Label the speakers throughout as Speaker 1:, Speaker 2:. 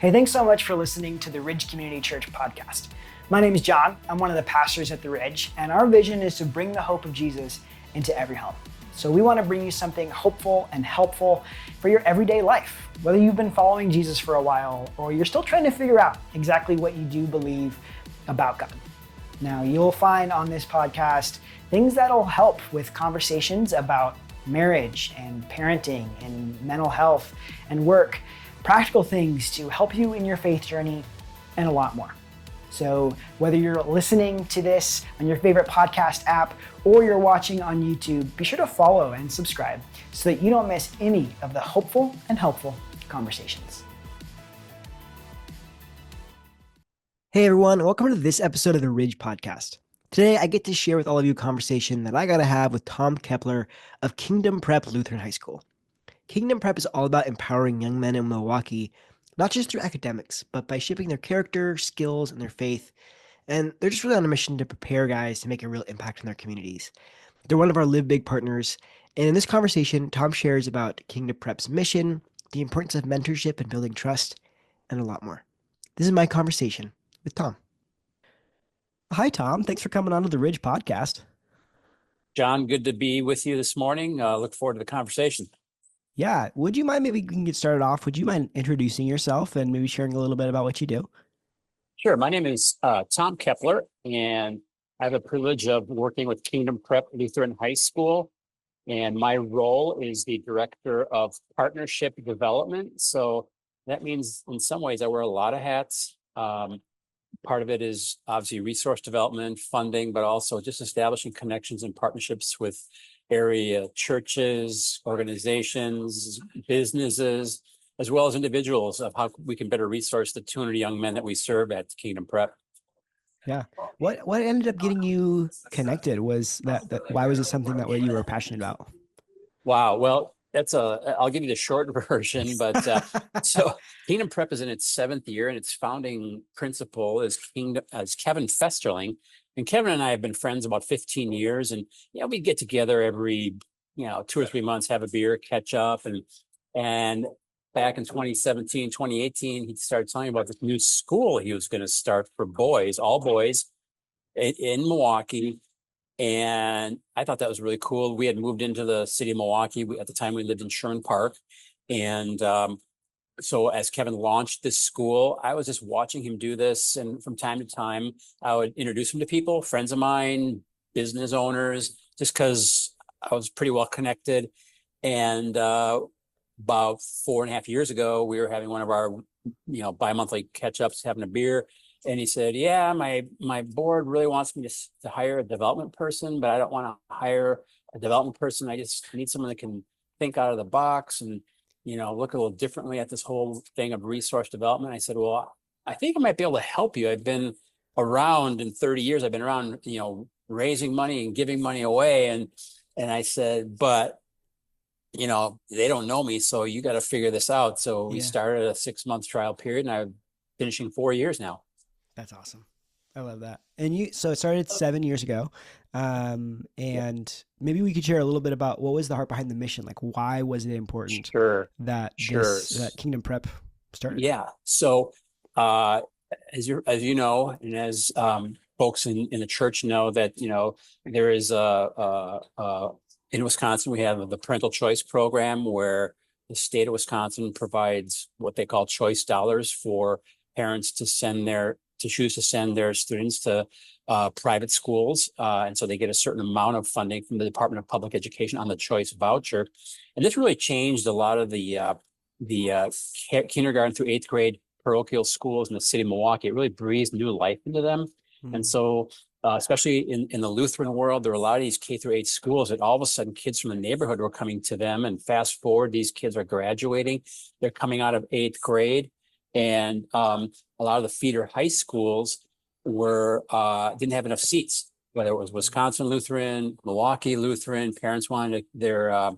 Speaker 1: Hey, thanks so much for listening to the Ridge Community Church podcast. My name is John. I'm one of the pastors at the Ridge, and our vision is to bring the hope of Jesus into every home. So we want to bring you something hopeful and helpful for your everyday life. Whether you've been following Jesus for a while or you're still trying to figure out exactly what you do believe about God. Now, you'll find on this podcast things that'll help with conversations about marriage and parenting and mental health and work, practical things to help you in your faith journey, and a lot more. So whether you're listening to this on your favorite podcast app or you're watching on YouTube, be sure to follow and subscribe so that you don't miss any of the hopeful and helpful conversations. Hey everyone, welcome to this episode of the Ridge Podcast. Today I get to share with all of you a conversation that I got to have with Tom Keppeler of Kingdom Prep Lutheran High School. Kingdom Prep is all about empowering young men in Milwaukee, not just through academics, but by shaping their character, skills, and their faith. And they're just really on a mission to prepare guys to make a real impact in their communities. They're one of our Live Big partners. And in this conversation, Tom shares about Kingdom Prep's mission, the importance of mentorship and building trust, and a lot more. This is my conversation with Tom. Hi, Tom. Thanks for coming on to the Ridge Podcast.
Speaker 2: John, good to be with you this morning. Look forward to the conversation.
Speaker 1: Yeah. Would you mind, maybe we can get started off, would you mind introducing yourself and maybe sharing a little bit about what you do?
Speaker 2: Sure. My name is Tom Keppeler, and I have the privilege of working with Kingdom Prep Lutheran High School. And my role is the Director of Partnership Development. So that means in some ways I wear a lot of hats. Part of it is obviously resource development, funding, but also just establishing connections and partnerships with area churches, organizations, businesses, as well as individuals of how we can better resource the 200 young men that we serve at Kingdom Prep.
Speaker 1: Yeah. What ended up getting you connected? Was that why was it something that you were passionate about?
Speaker 2: Wow. Well, I'll give you the short version, but so Kingdom Prep is in its 7th year, and its founding principal is Kevin Festerling. And Kevin and I have been friends about 15 years, and we get together every 2 or 3 months, have a beer, catch up, and back in 2017, 2018, he started telling me about this new school he was going to start for boys, all boys, in Milwaukee. And I thought that was really cool. We had moved into the city of Milwaukee. At the time, we lived in Sherman Park. And so as Kevin launched this school, I was just watching him do this. And from time to time, I would introduce him to people, friends of mine, business owners, just because I was pretty well connected. And about 4.5 years ago, we were having one of our, bi-monthly catch-ups, having a beer. And he said, yeah, my board really wants me to hire a development person, but I don't want to hire a development person. I just need someone that can think out of the box and, look a little differently at this whole thing of resource development. I said, well, I think I might be able to help you. I've been around in 30 years. I've been around, raising money and giving money away. And I said, but, they don't know me. So you got to figure this out. So we started a 6-month trial period, and I'm finishing 4 years now.
Speaker 1: That's awesome. I love that. And so it started 7 years ago. And maybe we could share a little bit about what was the heart behind the mission? Like, why was it important that Kingdom Prep started?
Speaker 2: Yeah. So, as you know, and as folks in the church know, that, there is in Wisconsin, we have the parental choice program where the state of Wisconsin provides what they call choice dollars for parents to choose to send their students to private schools. And so they get a certain amount of funding from the Department of Public Education on the choice voucher. And this really changed a lot of the kindergarten through 8th grade parochial schools in the city of Milwaukee. It really breathed new life into them. Mm-hmm. And so especially in the Lutheran world, there were a lot of these K through 8 schools that all of a sudden kids from the neighborhood were coming to them. And fast forward, these kids are graduating. They're coming out of 8th grade. And a lot of the feeder high schools didn't have enough seats, whether it was Wisconsin Lutheran, Milwaukee Lutheran. Parents wanted their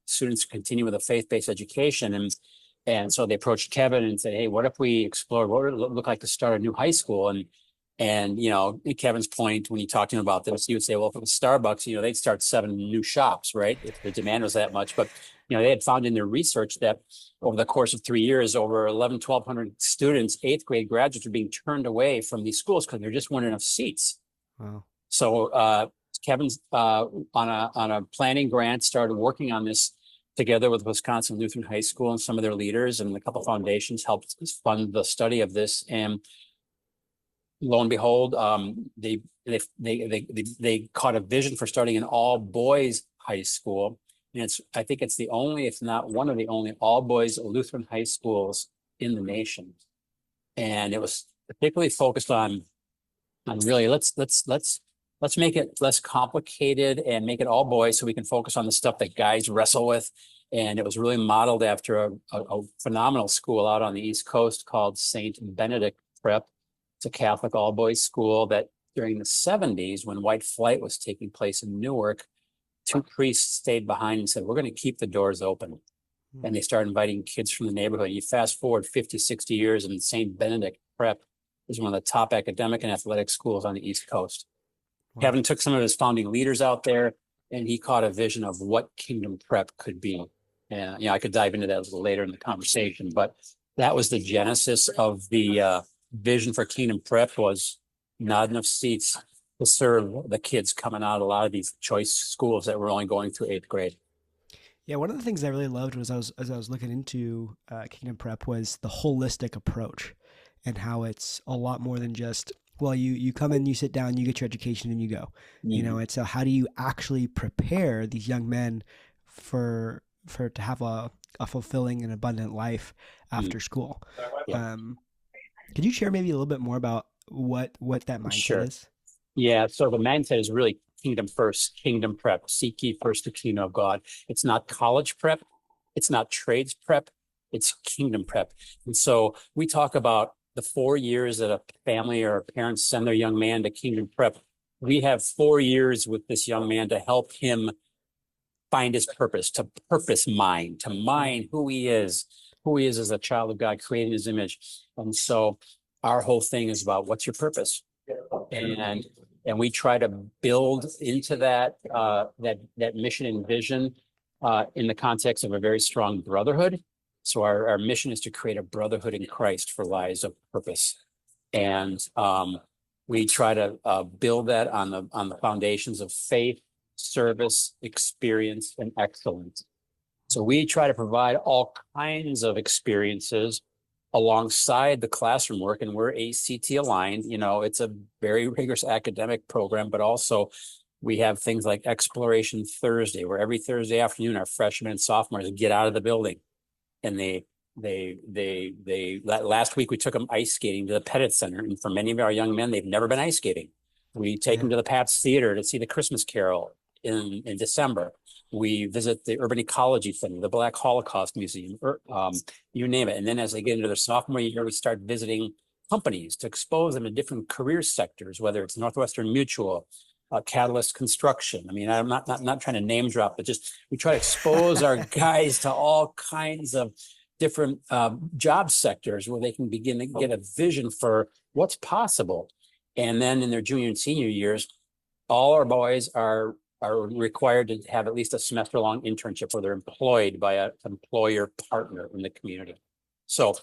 Speaker 2: students to continue with a faith-based education. And so they approached Kevin and said, hey, what if we explored what would it look like to start a new high school? And Kevin's point, when you talked to him about this, he would say, well, if it was Starbucks, they'd start 7 new shops, right? If the demand was that much. But they had found in their research that over the course of 3 years, over 1,200 students, eighth grade graduates, were being turned away from these schools because there just weren't enough seats.
Speaker 3: Wow.
Speaker 2: So Kevin's on a planning grant started working on this together with Wisconsin Lutheran High School and some of their leaders, and a couple of foundations helped fund the study of this. And lo and behold, they caught a vision for starting an all boys high school. And I think it's the only, if not one of the only all boys Lutheran high schools in the nation. And it was particularly focused on really, let's make it less complicated and make it all boys so we can focus on the stuff that guys wrestle with. And it was really modeled after a phenomenal school out on the East Coast called St. Benedict Prep. It's a Catholic all boys school that during the 70s, when white flight was taking place in Newark, 2 priests stayed behind and said, we're going to keep the doors open. And they started inviting kids from the neighborhood. You fast forward 50, 60 years, and St. Benedict Prep is one of the top academic and athletic schools on the East Coast. Wow. Kevin took some of his founding leaders out there, and he caught a vision of what Kingdom Prep could be. And I could dive into that a little later in the conversation, but that was the genesis of the vision for Kingdom Prep. Was not enough seats to serve the kids coming out of a lot of these choice schools that were only going through 8th grade.
Speaker 3: Yeah, one of the things I really loved was as I was looking into Kingdom Prep was the holistic approach, and how it's a lot more than just, well, you come in, you sit down, you get your education, and you go. Mm-hmm. It's how do you actually prepare these young men for to have a fulfilling and abundant life after school. Yeah. Could you share maybe a little bit more about what that mindset is?
Speaker 2: Yeah, so the mindset is really kingdom first, Kingdom Prep. Seek ye first the kingdom of God. It's not college prep. It's not trades prep. It's Kingdom Prep. And so we talk about the 4 years that a family or parents send their young man to Kingdom Prep. We have 4 years with this young man to help him find his purpose, to mine who he is as a child of God, creating his image. And so our whole thing is about what's your purpose? And we try to build into that mission and vision in the context of a very strong brotherhood. So our mission is to create a brotherhood in Christ for lives of purpose. And we try to build that on the foundations of faith, service, experience, and excellence. So we try to provide all kinds of experiences alongside the classroom work, and we're ACT aligned. It's a very rigorous academic program, but also we have things like Exploration Thursday, where every Thursday afternoon our freshmen and sophomores get out of the building, and last week we took them ice skating to the Pettit Center, and for many of our young men, they've never been ice skating. We take them to the Pat's Theater to see the Christmas Carol in December. We visit the Urban Ecology Center, the Black Holocaust Museum, you name it. And then as they get into their sophomore year, we start visiting companies to expose them to different career sectors, whether it's Northwestern Mutual, Catalyst Construction. I mean, I'm not trying to name drop, but just we try to expose our guys to all kinds of different job sectors where they can begin to get a vision for what's possible. And then in their junior and senior years, all our boys are required to have at least a semester-long internship where they're employed by an employer partner in the community. So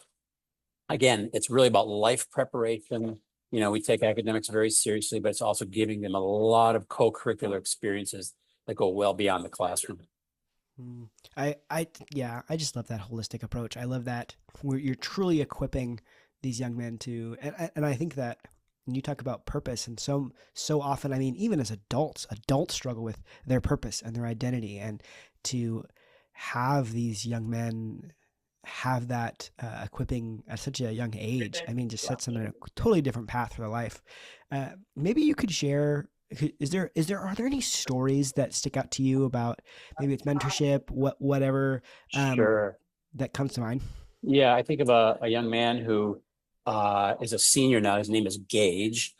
Speaker 2: again, it's really about life preparation. We take academics very seriously, but it's also giving them a lot of co-curricular experiences that go well beyond the classroom.
Speaker 3: I just love that holistic approach. I love that you're truly equipping these young men to, and I think that when you talk about purpose, and so often, I mean, even as adults struggle with their purpose and their identity, and to have these young men have that equipping at such a young age, I mean, just sets them in a totally different path for their life. Maybe you could share, are there any stories that stick out to you about maybe it's mentorship, whatever,
Speaker 2: Sure,
Speaker 3: that comes to mind?
Speaker 2: Yeah, I think of a young man who is a senior now. His name is Gage.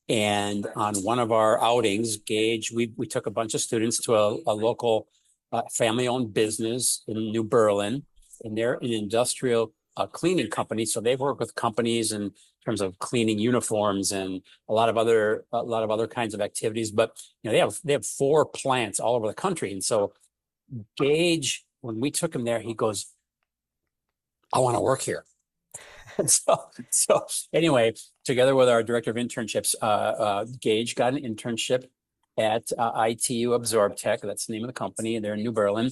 Speaker 2: And on one of our outings, Gage, we took a bunch of students to a local family-owned business in New Berlin, and they're an industrial cleaning company. So they work with companies in terms of cleaning uniforms and a lot of other kinds of activities. But they have 4 plants all over the country, and so Gage when we took him there, he goes, I want to work here. And so anyway, together with our director of internships, Gage got an internship at ITU Absorb Tech. That's the name of the company. They're in New Berlin.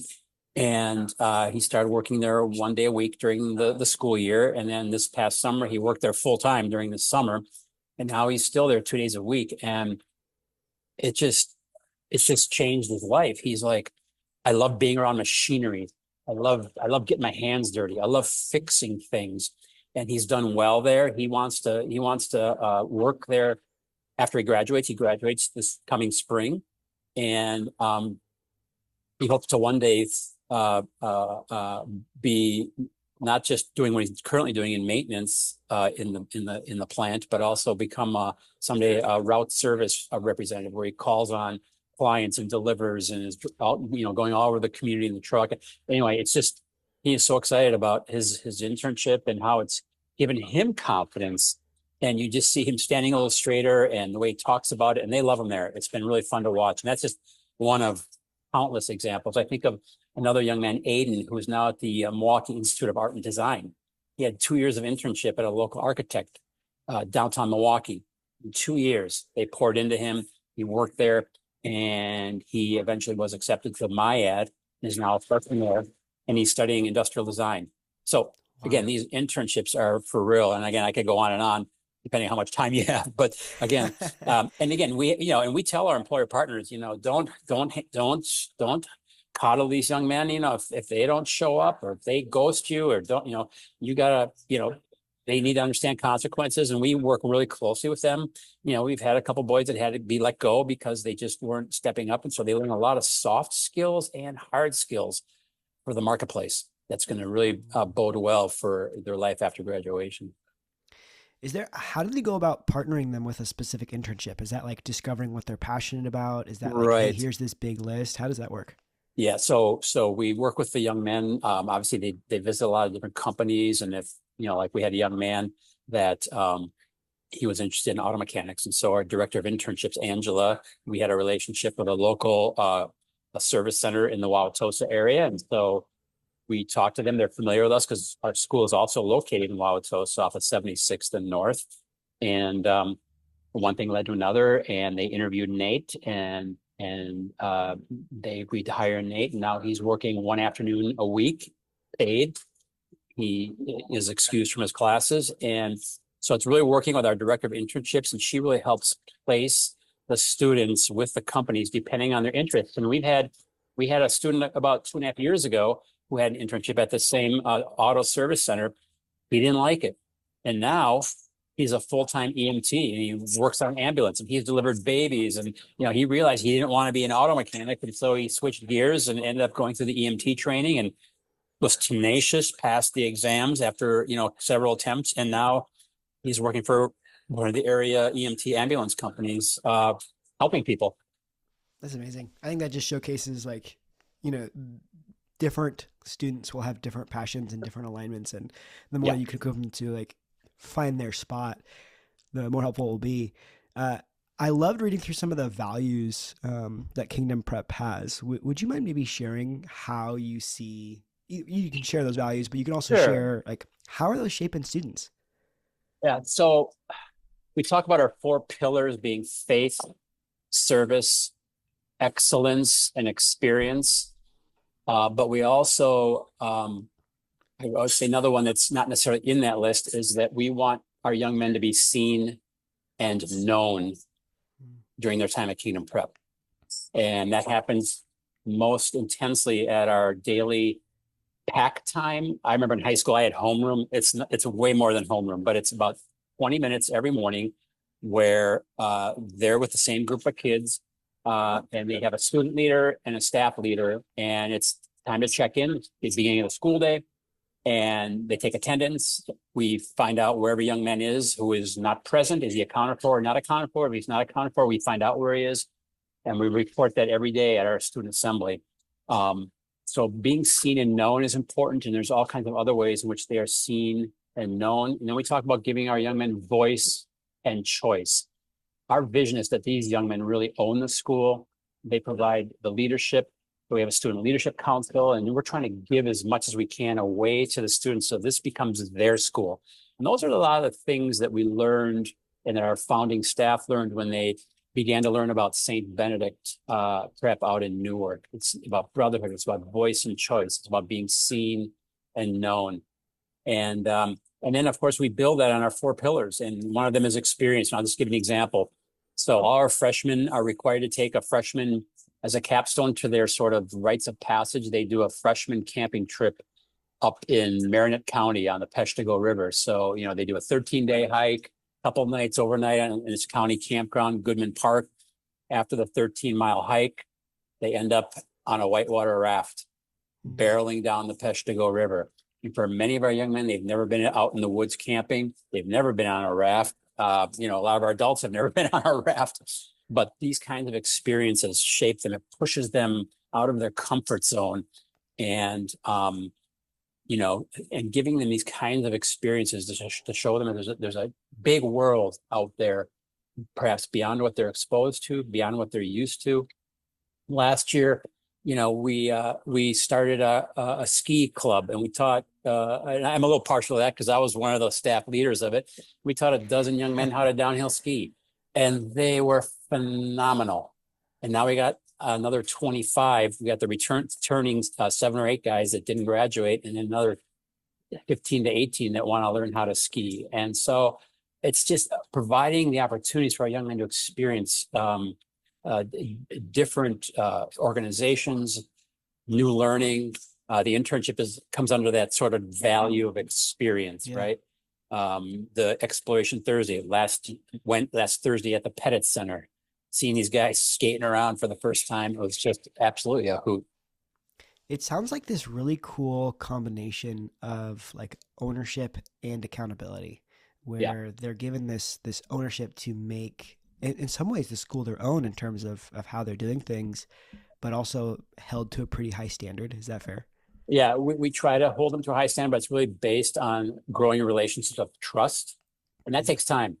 Speaker 2: And he started working there 1 day a week during the school year. And then this past summer, he worked there full time during the summer. And now he's still there 2 days a week. And it's just changed his life. He's like, I love being around machinery. I love getting my hands dirty. I love fixing things. And he's done well there. He wants to work there after he graduates. He graduates this coming spring. And he hopes to one day be not just doing what he's currently doing in maintenance in the plant, but also become someday a route service representative, where he calls on clients and delivers and is going all over the community in the truck. Anyway, he is so excited about his internship and how it's given him confidence. And you just see him standing a little straighter, and the way he talks about it, and they love him there. It's been really fun to watch. And that's just one of countless examples. I think of another young man, Aiden, who is now at the Milwaukee Institute of Art and Design. He had 2 years of internship at a local architect downtown Milwaukee. In 2 years, they poured into him. He worked there, and he eventually was accepted to MIAD, and is now a freshman there, and he's studying industrial design. So again, these internships are for real. And again, I could go on, depending on how much time you have. But again, we tell our employer partners, don't coddle these young men. If they don't show up, or if they ghost you, or don't, you gotta, they need to understand consequences. And we work really closely with them. We've had a couple boys that had to be let go because they just weren't stepping up. And so they learn a lot of soft skills and hard skills for the marketplace. That's going to really bode well for their life after graduation.
Speaker 3: How do they go about partnering them with a specific internship? Is that like discovering what they're passionate about? Is that like,
Speaker 2: right?
Speaker 3: Hey, here's this big list. How does that work?
Speaker 2: Yeah. So we work with the young men. Obviously they visit a lot of different companies. And if, like we had a young man that, he was interested in auto mechanics. And so our director of internships, Angela, we had a relationship with a local, a service center in the Wauwatosa area. And so we talked to them. They're familiar with us because our school is also located in Wauwatosa off of 76th and North. And one thing led to another, and they interviewed Nate, and they agreed to hire Nate. And now he's working one afternoon a week, paid. He is excused from his classes. And so it's really working with our director of internships, and she really helps place the students with the companies depending on their interests. And we had a student about 2.5 years ago who had an internship at the same auto service center. He didn't like it. And now he's a full-time EMT, and he works on an ambulance, and he's delivered babies. And, he realized he didn't want to be an auto mechanic. And so he switched gears and ended up going through the EMT training, and was tenacious, passed the exams after, several attempts. And now he's working for one of the area EMT ambulance companies, helping people.
Speaker 3: That's amazing. I think that just showcases different students will have different passions and different alignments. And the more you can equip them to find their spot, the more helpful it will be. I loved reading through some of the values that Kingdom Prep has. Would you mind maybe sharing how you see, you can share those values, but you can also share how are those shaping students?
Speaker 2: Yeah. So we talk about our 4 pillars being faith, service, excellence, and experience. But we also, I would say another one that's not necessarily in that list is that we want our young men to be seen and known during their time at Kingdom Prep. And that happens most intensely at our daily pack time. I remember in high school, I had homeroom. It's way more than homeroom, but it's about 20 minutes every morning where they're with the same group of kids. And they have a student leader and a staff leader, and it's time to check in. It's the beginning of the school day, and they take attendance. We find out wherever young man is who is not present. Is he accounted for or not accounted for? If he's not accounted for, we find out where he is, and we report that every day at our student assembly. So being seen and known is important, and there's all kinds of other ways in which they are seen and known. And then we talk about giving our young men voice and choice. Our vision is that these young men really own the school. They provide the leadership We have a student leadership council, and we're trying to give as much as we can away to the students. So this becomes their school. And those are a lot of the things that we learned and that our founding staff learned when they began to learn about St. Benedict Prep out in Newark. It's about brotherhood. It's about voice and choice. It's about being seen and known. And then, of course, we build that on our 4 pillars. And one of them is experience. And I'll just give you an example. So all our freshmen are required to take a freshman as a capstone to their sort of rites of passage. They do a freshman camping trip up in Marinette County on the Peshtigo River. So, they do a 13-day hike, couple of nights overnight in this county campground, Goodman Park. After the 13-mile hike, they end up on a whitewater raft, barreling down the Peshtigo River. And for many of our young men, they've never been out in the woods camping. They've never been on a raft. A lot of our adults have never been on a raft. But these kinds of experiences shape them. It pushes them out of their comfort zone. And and giving them these kinds of experiences to show them that there's a big world out there, perhaps beyond what they're exposed to, beyond what they're used to. Last year, we started a ski club, and we taught, and I'm a little partial to that because I was one of the staff leaders of it. We taught a dozen young men how to downhill ski, and they were phenomenal. And now we got another 25. We got the returning 7 or 8 guys that didn't graduate, and then another 15 to 18 that want to learn how to ski. And so it's just providing the opportunities for our young men to experience different organizations, new learning. The internship comes under that sort of value of experience, right? The Exploration Thursday last Thursday at the Pettit Center, seeing these guys skating around for the first time, it was just absolutely a hoot.
Speaker 3: It sounds like this really cool combination of like ownership and accountability, where they're given this ownership to make, in some ways, the school their own in terms of how they're doing things, but also held to a pretty high standard. Is that fair?
Speaker 2: Yeah, we try to hold them to a high standard, but it's really based on growing relationships of trust, and that takes time.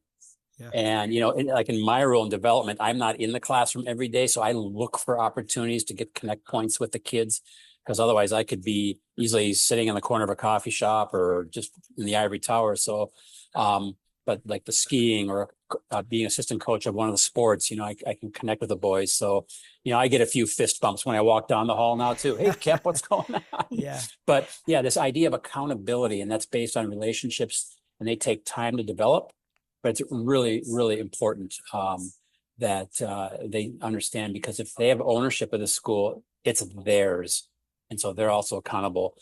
Speaker 2: Yeah. And, like in my role in development, I'm not in the classroom every day. So I look for opportunities to get connect points with the kids, because otherwise I could be easily sitting in the corner of a coffee shop or just in the ivory tower. So, but like the skiing or being assistant coach of one of the sports, I can connect with the boys. So, I get a few fist bumps when I walk down the hall now too. Hey, Kep, what's going on?
Speaker 3: Yeah.
Speaker 2: But yeah, this idea of accountability, and that's based on relationships, and they take time to develop. But it's really, really important that they understand, because if they have ownership of the school, it's theirs. And so they're also accountable.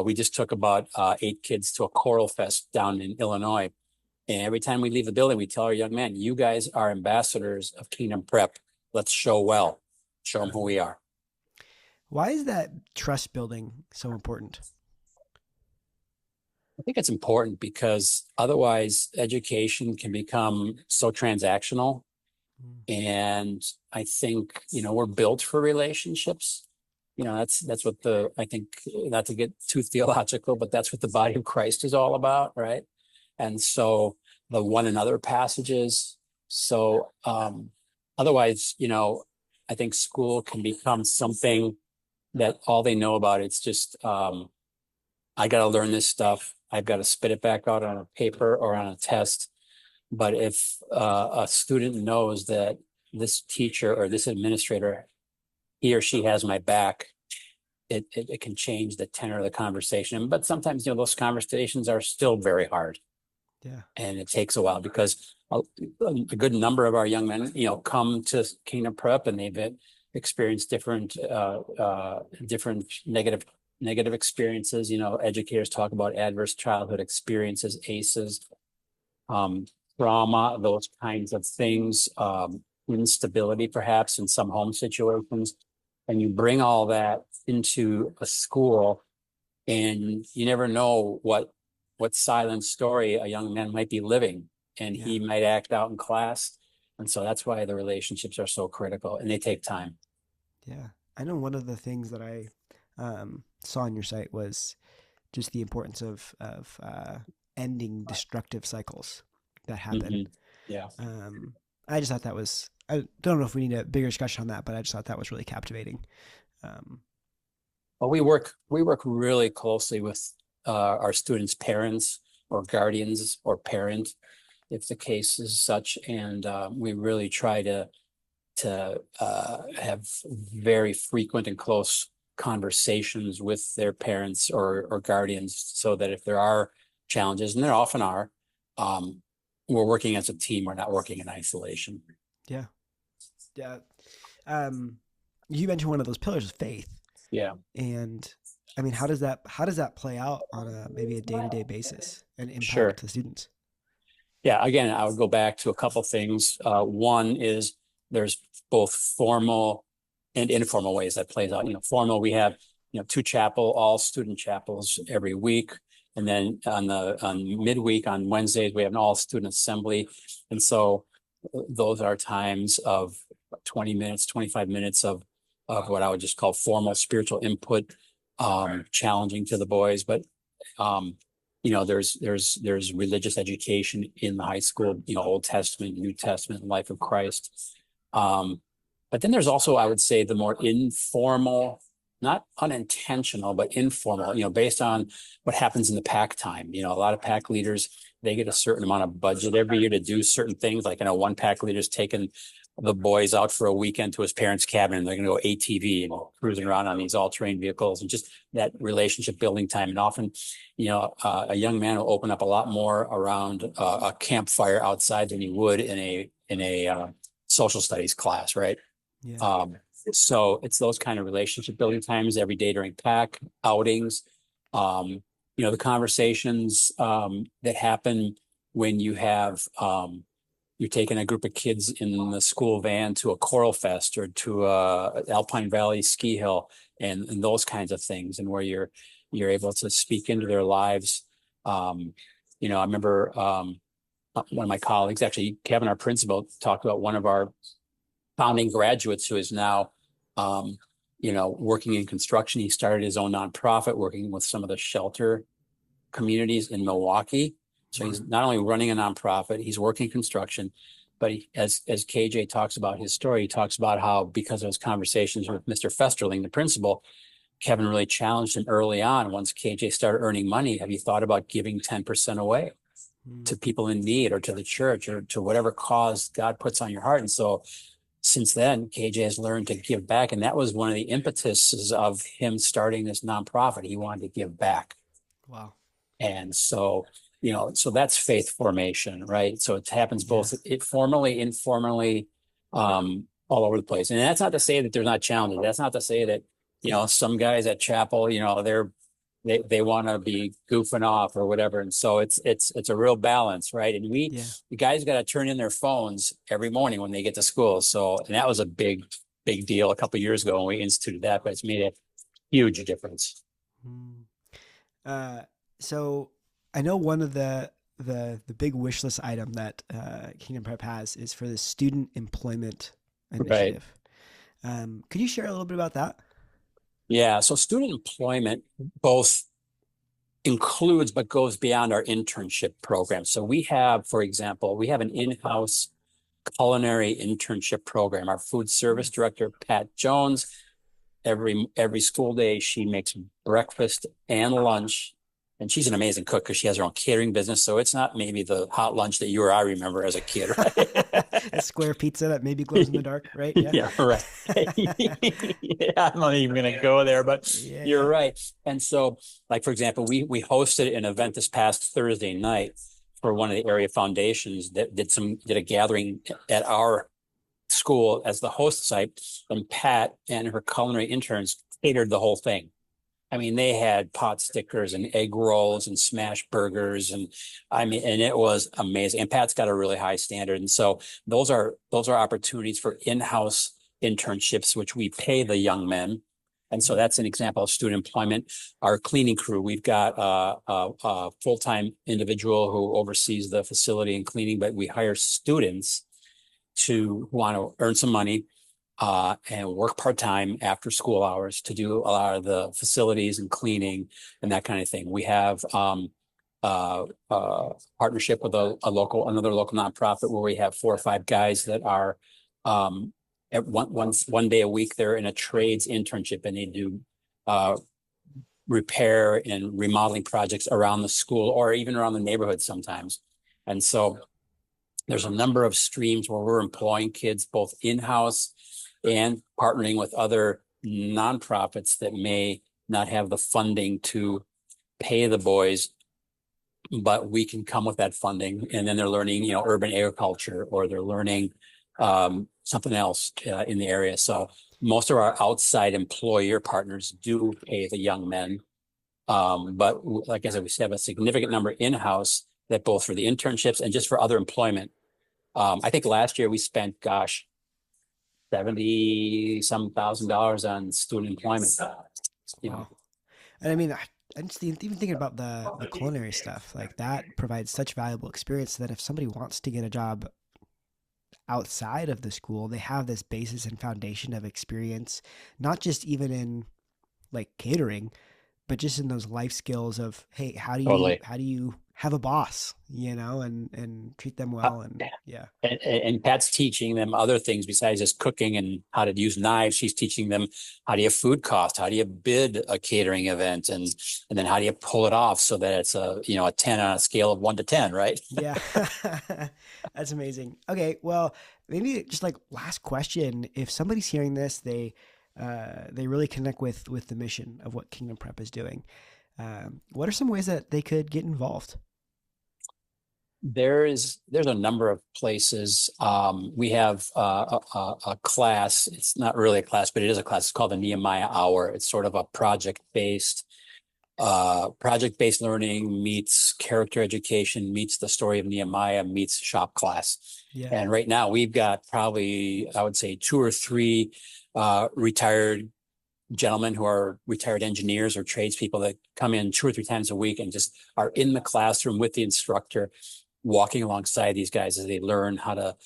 Speaker 2: We just took about 8 kids to a choral fest down in Illinois. And every time we leave the building, we tell our young men, you guys are ambassadors of Kingdom Prep. Let's show well, show them who we are.
Speaker 3: Why is that trust building so important?
Speaker 2: I think it's important because otherwise education can become so transactional. And I think, we're built for relationships. That's what I think, not to get too theological, but that's what the body of Christ is all about, right? And so the one another passages. So otherwise, I think school can become something that all they know about. It's just, I got to learn this stuff. I've got to spit it back out on a paper or on a test. But if a student knows that this teacher or this administrator, he or she has my back, it can change the tenor of the conversation. But sometimes, those conversations are still very hard. Yeah. And it takes a while, because a good number of our young men, come to Kingdom Prep, and they've experienced different negative experiences. Educators talk about adverse childhood experiences, ACEs, trauma, those kinds of things, instability perhaps in some home situations. And you bring all that into a school, and you never know what silent story a young man might be living, and he might act out in class. And so that's why the relationships are so critical, and they take time.
Speaker 3: Yeah. I know one of the things that I saw on your site was just the importance of ending destructive cycles that happen.
Speaker 2: Mm-hmm. Yeah.
Speaker 3: I just thought that was, I don't know if we need a bigger discussion on that, but I just thought that was really captivating.
Speaker 2: Well, we work really closely with our students' parents or guardians or parent, if the case is such, and we really try to have very frequent and close conversations with their parents or guardians, so that if there are challenges, and there often are, we're working as a team. We're not working in isolation.
Speaker 3: Yeah. Yeah. You mentioned one of those pillars is faith.
Speaker 2: Yeah.
Speaker 3: And I mean, how does that play out on maybe a day-to-day basis and
Speaker 2: Sure.
Speaker 3: impact the students?
Speaker 2: Yeah, again, I would go back to a couple things. One is there's both formal and informal ways that plays out. Formal, we have, two all student chapels every week. And then on midweek, on Wednesdays, we have an all student assembly. And so those are times of 20 minutes, 25 minutes of what I would just call formal spiritual input, challenging to the boys. But there's religious education in the high school, Old Testament, New Testament, life of Christ. But then there's also, I would say, the more informal, not unintentional, but informal, based on what happens in the pack time. A lot of pack leaders, they get a certain amount of budget every year to do certain things. Like, one pack leader's taken the boys out for a weekend to his parents' cabin, and they're going to go ATV and cruising around on these all-terrain vehicles, and just that relationship building time. And often, a young man will open up a lot more around a campfire outside than he would in a social studies class, right?
Speaker 3: Yeah.
Speaker 2: So it's those kind of relationship building times every day during pack outings. The conversations that happen when you have you're taking a group of kids in the school van to a choral fest or to a Alpine Valley ski hill, and those kinds of things, and where you're able to speak into their lives. I remember one of my colleagues, actually Kevin, our principal, talked about one of our founding graduates who is now working in construction. He started his own nonprofit working with some of the shelter communities in Milwaukee. So he's not only running a nonprofit, he's working construction, but as KJ talks about his story, he talks about how, because of his conversations with Mr. Festerling, the principal, Kevin really challenged him early on. Once KJ started earning money, have you thought about giving 10% away to people in need, or to the church, or to whatever cause God puts on your heart? And so since then, KJ has learned to give back. And that was one of the impetuses of him starting this nonprofit. He wanted to give back.
Speaker 3: Wow.
Speaker 2: And so, so that's faith formation, right? So it happens both formally, informally, all over the place. And that's not to say that there's not challenges. That's not to say that, some guys at chapel, they want to be goofing off or whatever. And so it's a real balance, right? And the guys got to turn in their phones every morning when they get to school. So, and that was a big deal a couple of years ago when we instituted that, but it's made a huge difference.
Speaker 3: So I know one of the big wish list item that Kingdom Prep has is for the student employment initiative. Right. Could you share a little bit about that?
Speaker 2: Yeah. So student employment both includes but goes beyond our internship program. So we have, for example, an in-house culinary internship program. Our food service director, Pat Jones, every school day, she makes breakfast and lunch. And she's an amazing cook because she has her own catering business. So it's not maybe the hot lunch that you or I remember as a kid, right?
Speaker 3: A square pizza that maybe glows in the dark, right?
Speaker 2: Yeah, right. Yeah, I'm not even going to go there, but you're right. And so, like, for example, we hosted an event this past Thursday night for one of the area foundations that did a gathering at our school as the host site. And Pat and her culinary interns catered the whole thing. I mean, they had pot stickers and egg rolls and smash burgers, and it was amazing. And Pat's got a really high standard, and so those are opportunities for in-house internships, which we pay the young men. And so that's an example of student employment. Our cleaning crew, we've got a full-time individual who oversees the facility and cleaning, but we hire students who want to earn some money and work part-time after school hours to do a lot of the facilities and cleaning and that kind of thing. We have partnership with another local nonprofit where we have 4 or 5 guys that are at one day a week, they're in a trades internship, and they do repair and remodeling projects around the school or even around the neighborhood sometimes. And so there's a number of streams where we're employing kids both in-house and partnering with other nonprofits that may not have the funding to pay the boys, but we can come with that funding. And then they're learning, urban agriculture, or they're learning something else in the area. So most of our outside employer partners do pay the young men. But like I said, we have a significant number in-house that both for the internships and just for other employment. I think last year we spent, $70-some thousand on student employment.
Speaker 3: Wow. And I mean, I'm just even thinking about the culinary stuff, like that provides such valuable experience that if somebody wants to get a job outside of the school, they have this basis and foundation of experience, not just even in like catering, but just in those life skills of, hey, how do you have a boss, and treat them well. And yeah.
Speaker 2: And Pat's teaching them other things besides just cooking and how to use knives. She's teaching them how do you food cost, how do you bid a catering event, and then how do you pull it off so that it's a 10 on a scale of 1 to 10, right?
Speaker 3: Yeah. That's amazing. Okay, well, maybe just like last question, if somebody's hearing this, they really connect with the mission of what Kingdom Prep is doing. What are some ways that they could get involved?
Speaker 2: There's a number of places. We have a class. It's not really a class, but it is a class. It's called the Nehemiah Hour. It's sort of a project-based learning meets character education, meets the story of Nehemiah, meets shop class.
Speaker 3: Yeah.
Speaker 2: And right now we've got probably, I would say, 2 or 3 retired gentlemen who are retired engineers or tradespeople that come in 2 or 3 times a week and just are in the classroom with the instructor, walking alongside these guys as they learn how to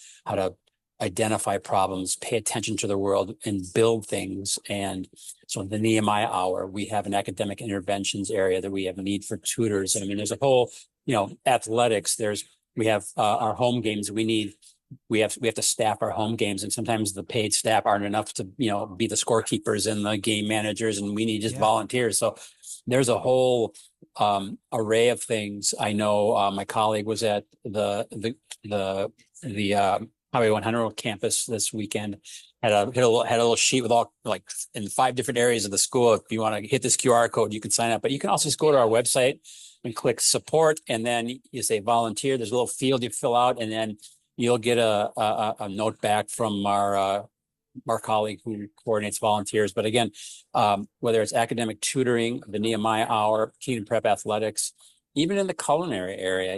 Speaker 2: identify problems, pay attention to the world, and build things. And so in the Nehemiah Hour, we have an academic interventions area that we have a need for tutors. I mean, there's a whole, athletics. We have our home games. We have to staff our home games, and sometimes the paid staff aren't enough to, be the scorekeepers and the game managers, and we need just volunteers. So there's a whole array of things. I know my colleague was at the Highway 100 campus this weekend. Had a little sheet with all, like, in 5 different areas of the school. If you want to hit this QR code, you can sign up. But you can also just go to our website and click support, and then you say volunteer. There's a little field you fill out, and then you'll get a note back from our colleague who coordinates volunteers. But again, whether it's academic tutoring, the Nehemiah Hour, Kingdom Prep athletics, even in the culinary area,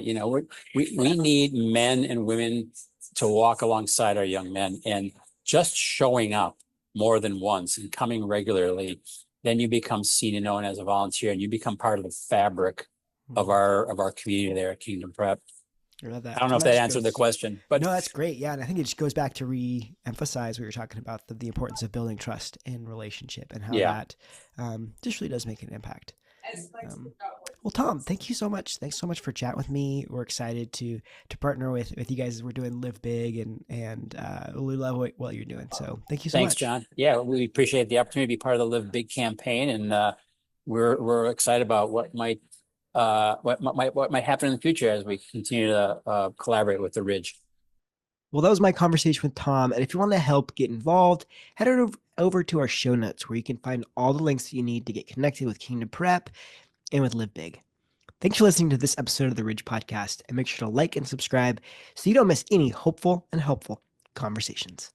Speaker 2: we need men and women to walk alongside our young men, and just showing up more than once and coming regularly, then you become seen and known as a volunteer, and you become part of the fabric of our community there at Kingdom Prep.
Speaker 3: I love that.
Speaker 2: I don't know if that answered the question, but
Speaker 3: no, that's great. Yeah. And I think it just goes back to re-emphasize what you're talking about, the importance of building trust in relationship, and how that just really does make an impact. Well, Tom, thank you so much. Thanks so much for chatting with me. We're excited to partner with you guys as we're doing Live Big, and we love what you're doing. So thank you so much.
Speaker 2: Thanks, John. Yeah, we appreciate the opportunity to be part of the Live Big campaign, and we're excited about what might happen in the future as we continue to collaborate with the Ridge.
Speaker 3: Well, that was my conversation with Tom. And if you want to help get involved, head over to our show notes, where you can find all the links that you need to get connected with Kingdom Prep and with Live Big. Thanks for listening to this episode of the Ridge Podcast, and make sure to like and subscribe so you don't miss any hopeful and helpful conversations.